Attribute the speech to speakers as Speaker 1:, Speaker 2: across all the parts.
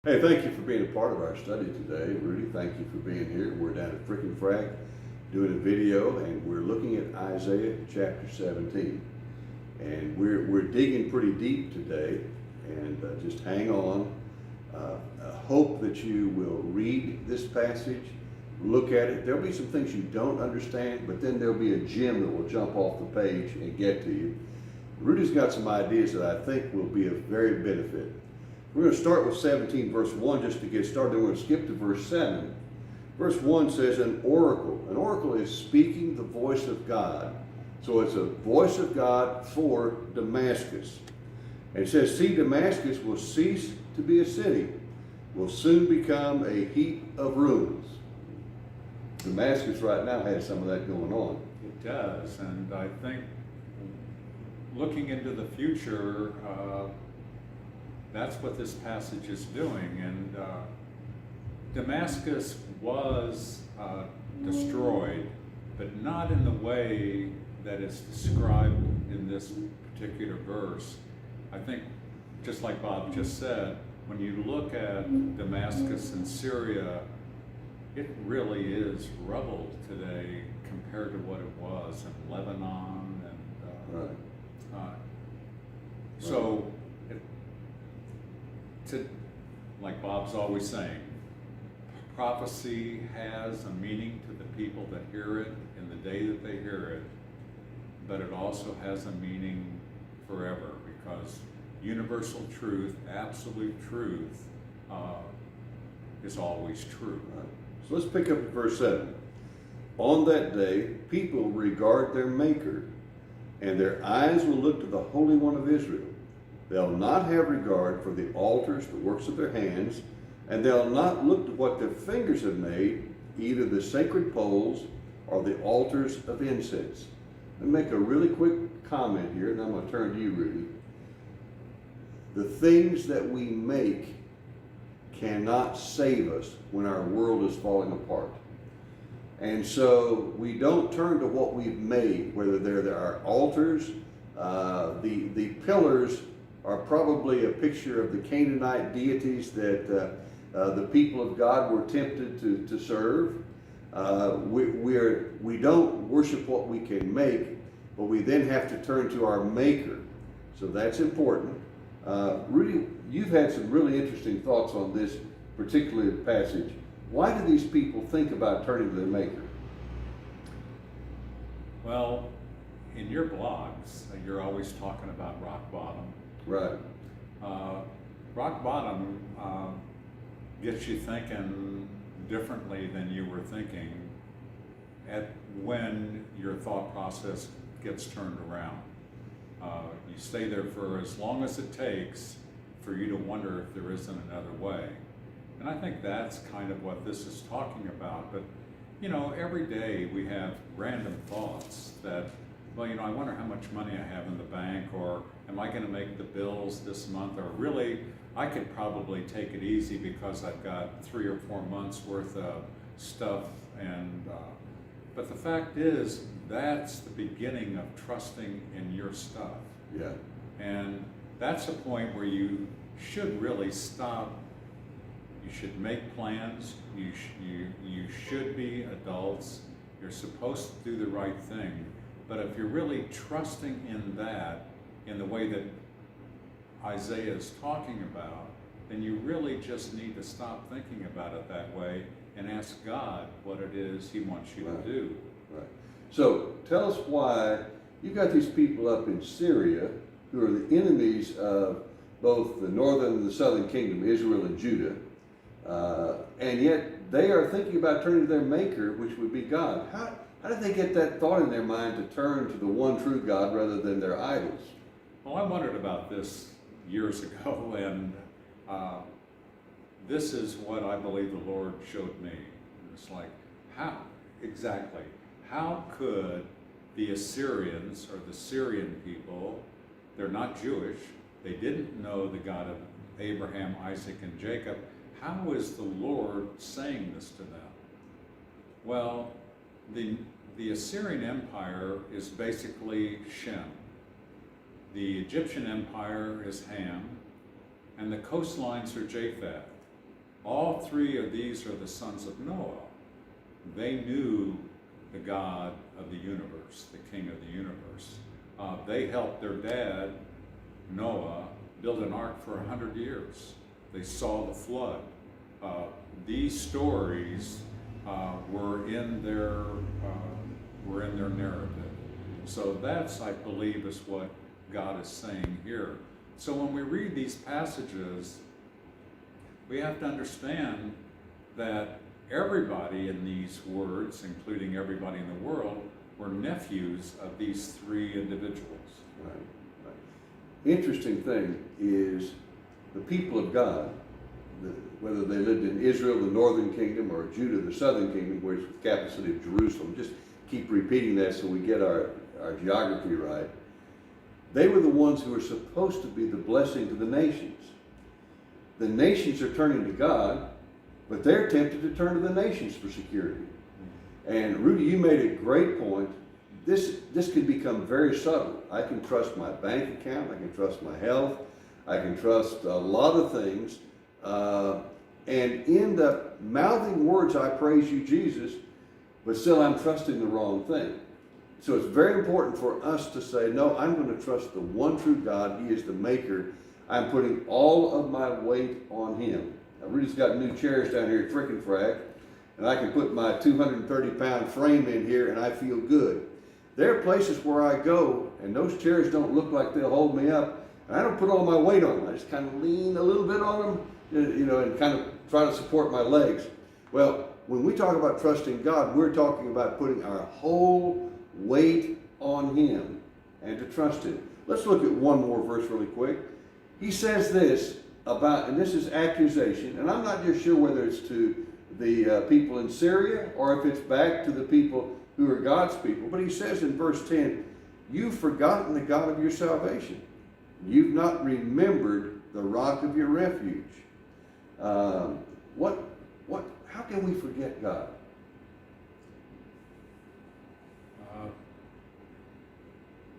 Speaker 1: Hey, thank you for being a part of our study today. Rudy, thank you for being here. We're down at Frickin' Frack doing a video, and we're looking at Isaiah chapter 17. And we're digging pretty deep today, and just hang on. I hope that you will read this passage, look at it. There'll be some things you don't understand, but then there'll be a gem that will jump off the page and get to you. Rudy's got some ideas that I think will be of very benefit. We're going to start with 17 verse 1 just to get started. We're going to skip to verse 7. Verse 1 says an oracle. An oracle is speaking the voice of God. So it's a voice of God for Damascus. And it says, see, Damascus will cease to be a city, will soon become a heap of ruins. Damascus right now has some of that going on.
Speaker 2: It does, and I think looking into the future, that's what this passage is doing. And Damascus was destroyed, but not in the way that is described in this particular verse. I think, just like Bob just said, when you look at Damascus in Syria, it really is rubble today compared to what it was in Lebanon. And so, like Bob's always saying, prophecy has a meaning to the people that hear it in the day that they hear it, but it also has a meaning forever, because universal truth, absolute truth, is always true.
Speaker 1: Right. So let's pick up at verse 7. On that day, people will regard their Maker, and their eyes will look to the Holy One of Israel. They'll not have regard for the altars, the works of their hands, and they'll not look to what their fingers have made, either the sacred poles or the altars of incense. Let me make a really quick comment here, and I'm going to turn to you, Rudy. The things that we make cannot save us when our world is falling apart. And so we don't turn to what we've made, whether they're our altars. The pillars are probably a picture of the Canaanite deities that the people of God were tempted to serve. We don't worship what we can make, but we then have to turn to our Maker. So that's important. Rudy, you've had some really interesting thoughts on this particular passage. Why do these people think about turning to their Maker?
Speaker 2: Well, in your blogs, you're always talking about rock bottom.
Speaker 1: Right.
Speaker 2: Rock bottom gets you thinking differently than you were thinking when your thought process gets turned around. You stay there for as long as it takes for you to wonder if there isn't another way. And I think that's kind of what this is talking about. But, you know, every day we have random thoughts that, well, you know, I wonder how much money I have in the bank, or am I going to make the bills this month, or really, I could probably take it easy because I've got 3 or 4 months worth of stuff. And but the fact is, that's the beginning of trusting in your stuff.
Speaker 1: Yeah.
Speaker 2: And that's a point where you should really stop. You should make plans. You should be adults. You're supposed to do the right thing. But if you're really trusting in that, in the way that Isaiah is talking about, then you really just need to stop thinking about it that way and ask God what it is He wants you to do.
Speaker 1: Right. So tell us why you've got these people up in Syria who are the enemies of both the northern and the southern kingdom, Israel and Judah, and yet they are thinking about turning to their Maker, which would be God. How did they get that thought in their mind to turn to the one true God rather than their idols?
Speaker 2: Well, I wondered about this years ago, and this is what I believe the Lord showed me. It's like, how could the Assyrians, or the Syrian people, they're not Jewish, they didn't know the God of Abraham, Isaac, and Jacob. How is the Lord saying this to them? Well, the Assyrian Empire is basically Shem. The Egyptian Empire is Ham, and the coastlines are Japheth. All three of these are the sons of Noah. They knew the God of the universe, the King of the universe. They helped their dad, Noah, build an ark for 100 years. They saw the flood. These stories were in their narrative. So that's, I believe, is what God is saying here. So when we read these passages, we have to understand that everybody in these words, including everybody in the world, were nephews of these three individuals.
Speaker 1: Right. Interesting thing is the people of God, whether they lived in Israel, the northern kingdom, or Judah, the southern kingdom, where it's the capital city of Jerusalem, just keep repeating that so we get our geography right. They were the ones who were supposed to be the blessing to the nations. The nations are turning to God, but they're tempted to turn to the nations for security. And Rudy, you made a great point. This can become very subtle. I can trust my bank account, I can trust my health, I can trust a lot of things, and end up mouthing words, I praise you, Jesus, but still I'm trusting the wrong thing. So it's very important for us to say, no, I'm going to trust the one true God. He is the maker. I'm putting all of my weight on him. Now, Rudy's got new chairs down here at Frickin' Frack, and I can put my 230-pound frame in here, and I feel good. There are places where I go, and those chairs don't look like they'll hold me up, and I don't put all my weight on them. I just kind of lean a little bit on them, and kind of try to support my legs. Well, when we talk about trusting God, we're talking about putting our whole weight on him and to trust him. Let's look at one more verse really quick. He says this about, and this is accusation, and I'm not just sure whether it's to the people in Syria or if it's back to the people who are God's people, but he says in verse 10, you've forgotten the God of your salvation. You've not remembered the rock of your refuge. How can we forget God?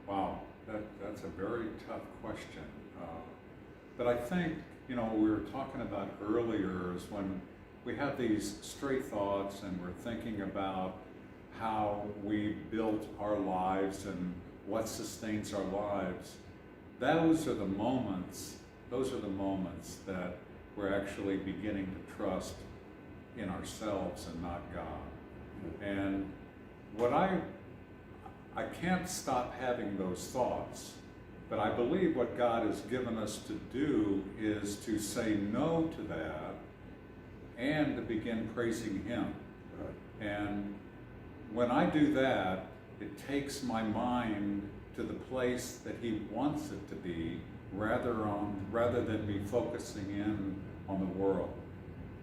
Speaker 2: Wow, that's a very tough question. But I think, we were talking about earlier is when we have these stray thoughts and we're thinking about how we built our lives and what sustains our lives. Those are the moments that we're actually beginning to trust in ourselves and not God. And what I can't stop having those thoughts, but I believe what God has given us to do is to say no to that and to begin praising him.
Speaker 1: Right.
Speaker 2: And when I do that, it takes my mind to the place that he wants it to be, rather than me focusing in on the world.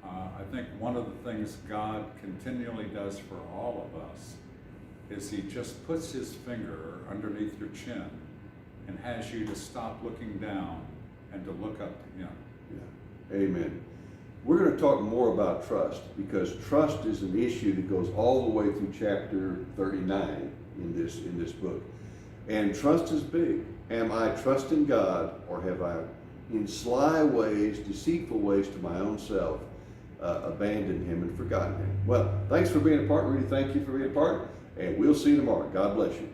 Speaker 2: I think one of the things God continually does for all of us is he just puts his finger underneath your chin and has you to stop looking down and to look up to him.
Speaker 1: Yeah. Amen. We're going to talk more about trust because trust is an issue that goes all the way through chapter 39 in this book. And trust is big. Am I trusting God, or have I, in sly ways, deceitful ways to my own self, abandoned him and forgotten him? Well, thanks for being a part, Rudy. Thank you for being a part, and we'll see you tomorrow. God bless you.